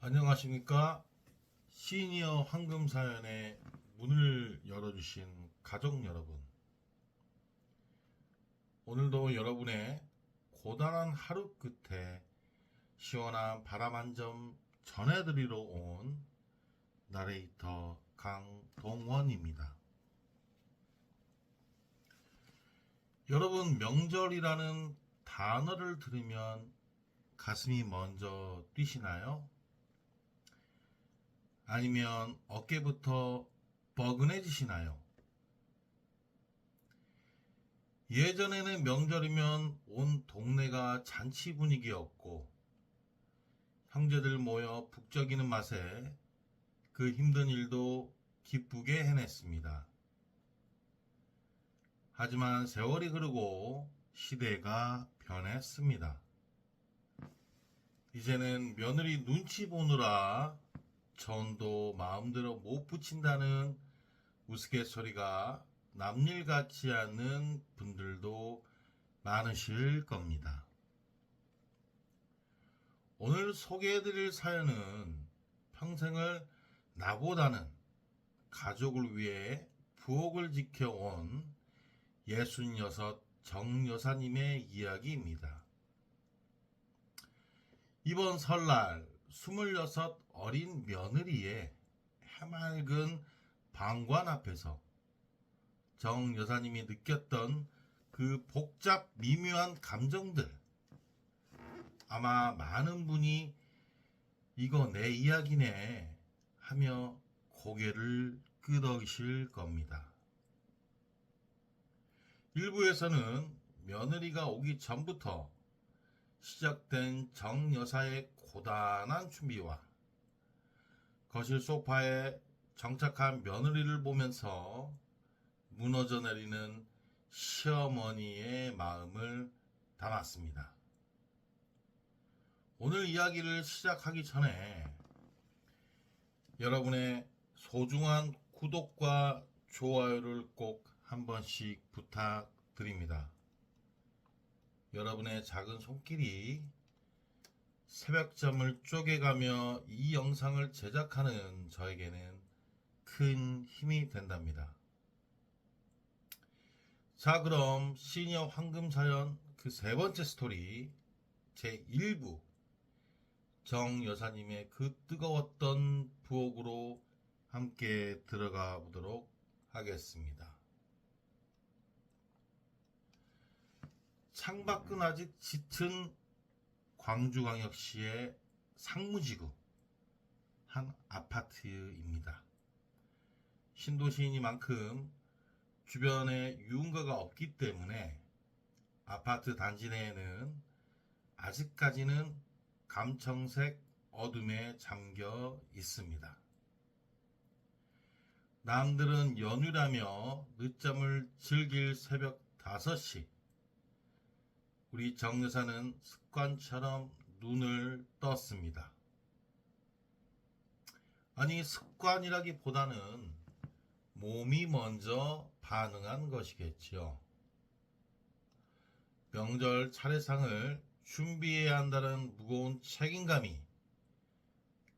안녕하십니까? 시니어 황금사연의 문을 열어주신 가족 여러분. 오늘도 여러분의 고단한 하루 끝에 시원한 바람 한 점 전해드리러 온 나레이터 강동원입니다. 여러분, 명절이라는 단어를 들으면 가슴이 먼저 뛰시나요? 아니면 어깨부터 뻐근해지시나요? 예전에는 명절이면 온 동네가 잔치 분위기였고 형제들 모여 북적이는 맛에 그 힘든 일도 기쁘게 해냈습니다. 하지만 세월이 흐르고 시대가 변했습니다. 이제는 며느리 눈치 보느라 전도 마음대로 못 붙인다는 우스갯소리가 남일 같지 않은 분들도 많으실 겁니다. 오늘 소개해드릴 사연은 평생을 나보다는 가족을 위해 부엌을 지켜온 66 정여사님의 이야기입니다. 이번 설날 26 어린 며느리의 해맑은 방관 앞에서 정 여사님이 느꼈던 그 복잡 미묘한 감정들, 아마 많은 분이 이거 내 이야기네 하며 고개를 끄덕이실 겁니다. 일부에서는 며느리가 오기 전부터 시작된 정 여사의 고단한 준비와 거실 소파에 정착한 며느리를 보면서 무너져 내리는 시어머니의 마음을 담았습니다. 오늘 이야기를 시작하기 전에 여러분의 소중한 구독과 좋아요를 꼭 한 번씩 부탁드립니다. 여러분의 작은 손길이 새벽잠을 쪼개가며 이 영상을 제작하는 저에게는 큰 힘이 된답니다. 자, 그럼 시니어 황금사연 그 세 번째 스토리 제1부 정 여사님의 그 뜨거웠던 부엌으로 함께 들어가 보도록 하겠습니다. 창밖은 아직 짙은 광주광역시의 상무지구 한 아파트입니다. 신도시이니만큼 주변에 유흥가가 없기 때문에 아파트 단지 내에는 아직까지는 감청색 어둠에 잠겨 있습니다. 남들은 연휴라며 늦잠을 즐길 새벽 5시, 우리 정 여사는 습관처럼 눈을 떴습니다. 아니, 습관이라기보다는 몸이 먼저 반응한 것이겠지요. 명절 차례상을 준비해야 한다는 무거운 책임감이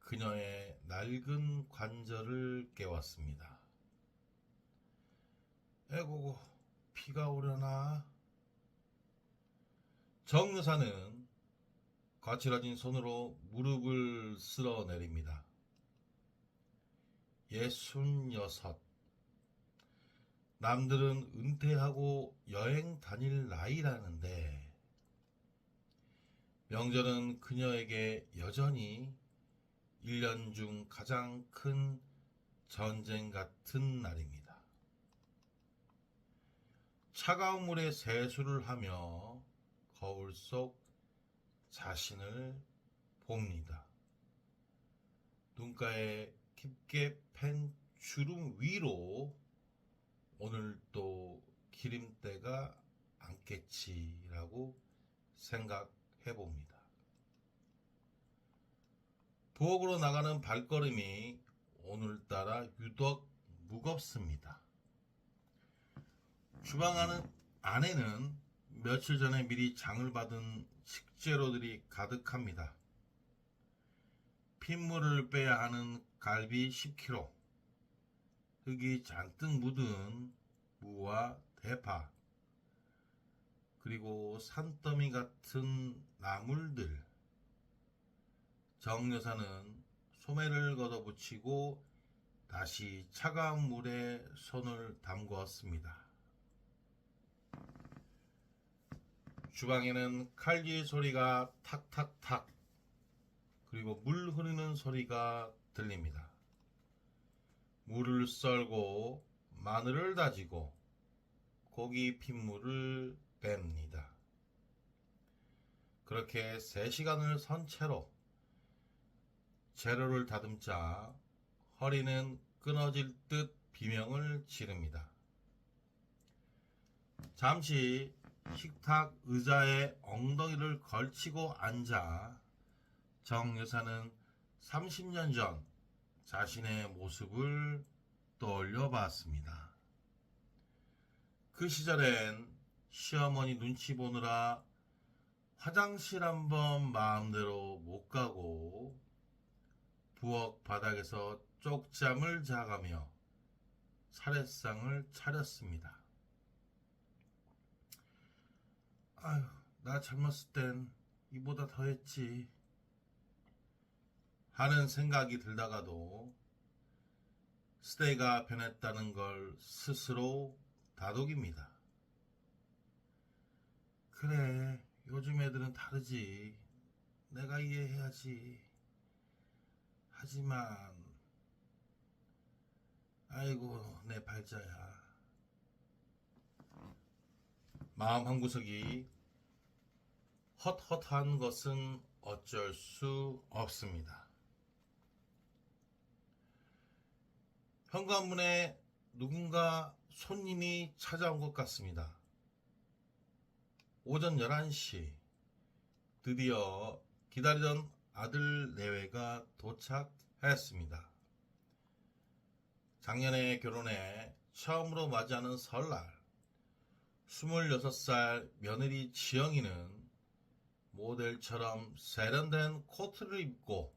그녀의 낡은 관절을 깨웠습니다. 에고고, 비가 오려나? 정 여사는 거칠어진 손으로 무릎을 쓸어내립니다. 66. 남들은 은퇴하고 여행 다닐 나이라는데 명절은 그녀에게 여전히 1년 중 가장 큰 전쟁 같은 날입니다. 차가운 물에 세수를 하며 거울 속 자신을 봅니다. 눈가에 깊게 팬 주름 위로 오늘 또 기름때가 않겠지라고 생각해 봅니다. 부엌으로 나가는 발걸음이 오늘따라 유독 무겁습니다. 주방 안에는 며칠 전에 미리 장을 받은 식재료들이 가득합니다. 핏물을 빼야 하는 갈비 10kg, 흙이 잔뜩 묻은 무와 대파, 그리고 산더미 같은 나물들. 정 여사는 소매를 걷어붙이고 다시 차가운 물에 손을 담그었습니다. 주방에는 칼질 소리가 탁탁탁, 그리고 물 흐르는 소리가 들립니다. 물을 썰고 마늘을 다지고 고기 핏물을 뺍니다. 그렇게 3시간을 선 채로 재료를 다듬자 허리는 끊어질 듯 비명을 지릅니다. 잠시 식탁 의자에 엉덩이를 걸치고 앉아 정 여사는 30년 전 자신의 모습을 떠올려 봤습니다. 그 시절엔 시어머니 눈치 보느라 화장실 한번 마음대로 못 가고 부엌 바닥에서 쪽잠을 자가며 차례상을 차렸습니다. 아휴, 나 젊었을 땐 이보다 더 했지 하는 생각이 들다가도 시대가 변했다는 걸 스스로 다독입니다. 그래, 요즘 애들은 다르지. 내가 이해해야지. 하지만 아이고 내 발자야. 마음 한구석이 헛헛한 것은 어쩔 수 없습니다. 현관문에 누군가 손님이 찾아온 것 같습니다. 오전 11시 드디어 기다리던 아들 내외가 도착했습니다. 작년에 결혼해 처음으로 맞이하는 설날, 26살 며느리 지영이는 모델처럼 세련된 코트를 입고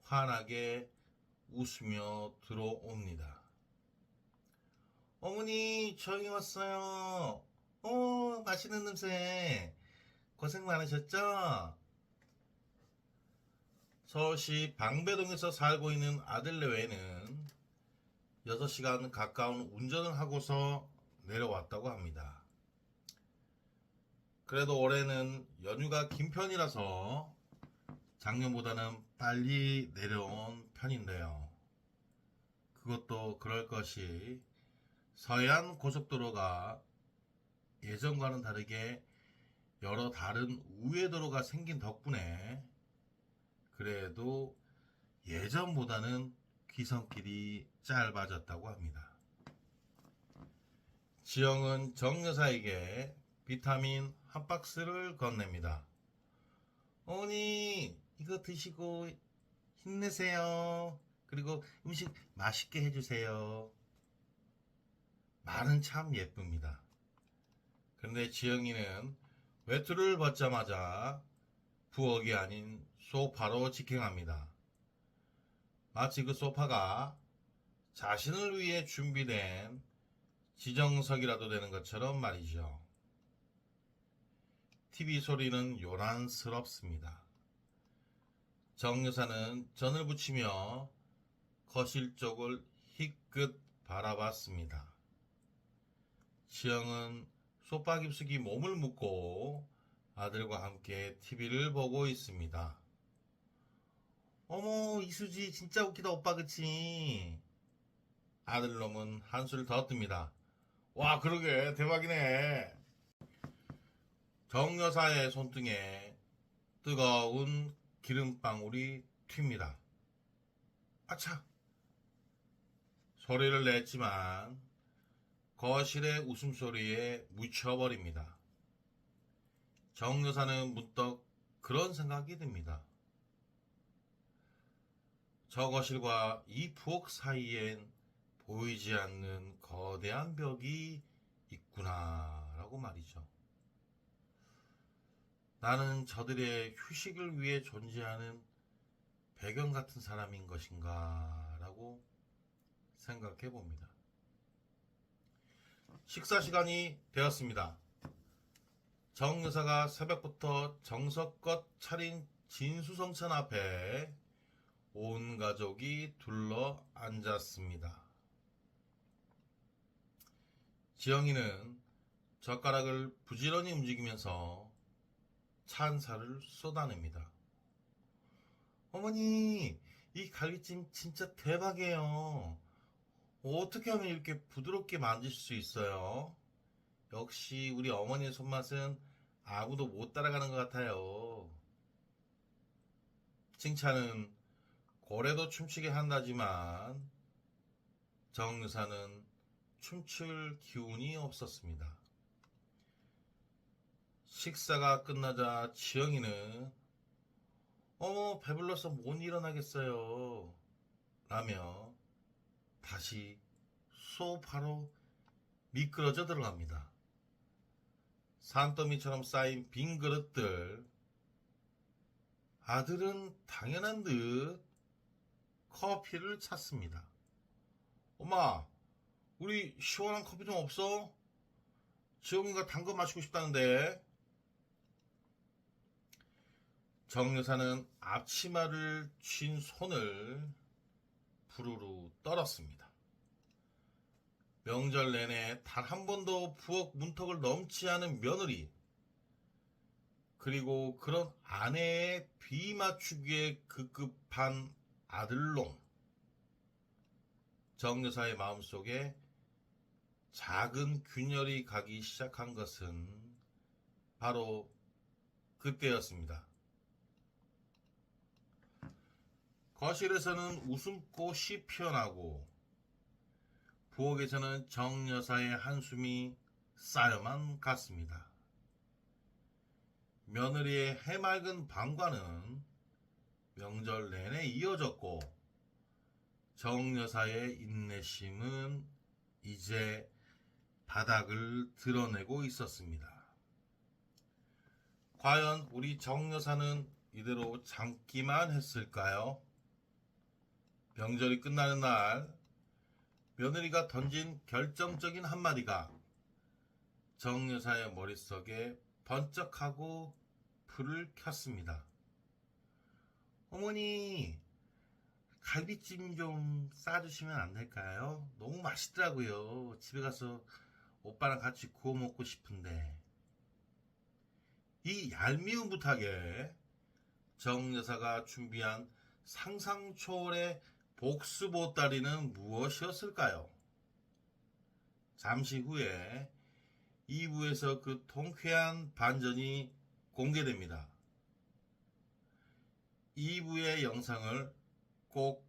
환하게 웃으며 들어옵니다. 어머니, 저희 왔어요. 맛있는 냄새. 고생 많으셨죠? 서울시 방배동에서 살고 있는 아들 내외는 6시간 가까운 운전을 하고서 내려왔다고 합니다. 그래도 올해는 연휴가 긴 편이라서 작년보다는 빨리 내려온 편인데요. 그것도 그럴 것이 서해안 고속도로가 예전과는 다르게 여러 다른 우회도로가 생긴 덕분에 그래도 예전보다는 귀성길이 짧아졌다고 합니다. 지영은 정 여사에게 비타민 한 박스를 건넵니다. 어머니, 이거 드시고 힘내세요. 그리고 음식 맛있게 해주세요. 말은 참 예쁩니다. 그런데 지영이는 외투를 벗자마자 부엌이 아닌 소파로 직행합니다. 마치 그 소파가 자신을 위해 준비된 지정석이라도 되는 것처럼 말이죠. TV 소리는 요란스럽습니다. 정 여사는 전을 붙이며 거실 쪽을 희끗 바라봤습니다. 지영은 소파 깊숙이 몸을 묻고 아들과 함께 TV를 보고 있습니다. 어머, 이수지 진짜 웃기다 오빠, 그치? 아들놈은 한수를 더 뜹니다. 와, 그러게 대박이네. 정 여사의 손등에 뜨거운 기름방울이 튑니다. 아차! 소리를 냈지만 거실의 웃음소리에 묻혀버립니다. 정 여사는 문득 그런 생각이 듭니다. 저 거실과 이 부엌 사이엔 보이지 않는 거대한 벽이 있구나라고 말이죠. 나는 저들의 휴식을 위해 존재하는 배경 같은 사람인 것인가 라고 생각해 봅니다. 식사 시간이 되었습니다. 정 여사가 새벽부터 정성껏 차린 진수성찬 앞에 온 가족이 둘러 앉았습니다. 지영이는 젓가락을 부지런히 움직이면서 찬사를 쏟아냅니다. 어머니, 이 갈비찜 진짜 대박이에요. 어떻게 하면 이렇게 부드럽게 만드실 수 있어요? 역시 우리 어머니의 손맛은 아무도 못 따라가는 것 같아요. 칭찬은 고래도 춤추게 한다지만 정 여사는 춤출 기운이 없었습니다. 식사가 끝나자 지영이는 배불러서 못 일어나겠어요 라며 다시 소파로 미끄러져 들어갑니다. 산더미처럼 쌓인 빈 그릇들. 아들은 당연한 듯 커피를 찾습니다. 엄마, 우리 시원한 커피 좀 없어? 지영이가 단 거 마시고 싶다는데. 정 여사는 앞치마를 쥔 손을 부르르 떨었습니다. 명절 내내 단 한 번도 부엌 문턱을 넘지 않은 며느리, 그리고 그런 아내의 비맞추기에 급급한 아들놈. 정 여사의 마음속에 작은 균열이 가기 시작한 것은 바로 그때였습니다. 거실에서는 웃음꽃이 피어나고 부엌에서는 정 여사의 한숨이 쌓여만 갔습니다. 며느리의 해맑은 방과는 명절 내내 이어졌고 정 여사의 인내심은 이제 바닥을 드러내고 있었습니다. 과연 우리 정 여사는 이대로 참기만 했을까요? 명절이 끝나는 날 며느리가 던진 결정적인 한마디가 정 여사의 머릿속에 번쩍하고 불을 켰습니다. 어머니, 갈비찜 좀 싸주시면 안 될까요? 너무 맛있더라고요. 집에 가서 오빠랑 같이 구워 먹고 싶은데. 이 얄미운 부탁에 정 여사가 준비한 상상 초월의 복수 보따리는 무엇이었을까요? 잠시 후에 2부에서 그 통쾌한 반전이 공개됩니다. 2부의 영상을 꼭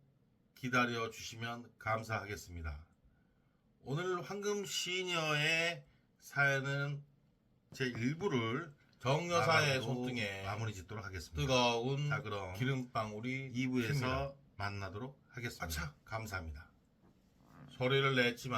기다려 주시면 감사하겠습니다. 오늘 황금 시녀의 사연은 제 일부를 정 여사의 손등에 마무리 짓도록 하겠습니다. 뜨거운 자, 그럼 기름방울이 2부에서 튑니다. 만나도록 하겠습니다. 아차, 감사합니다. 소리를 냈지만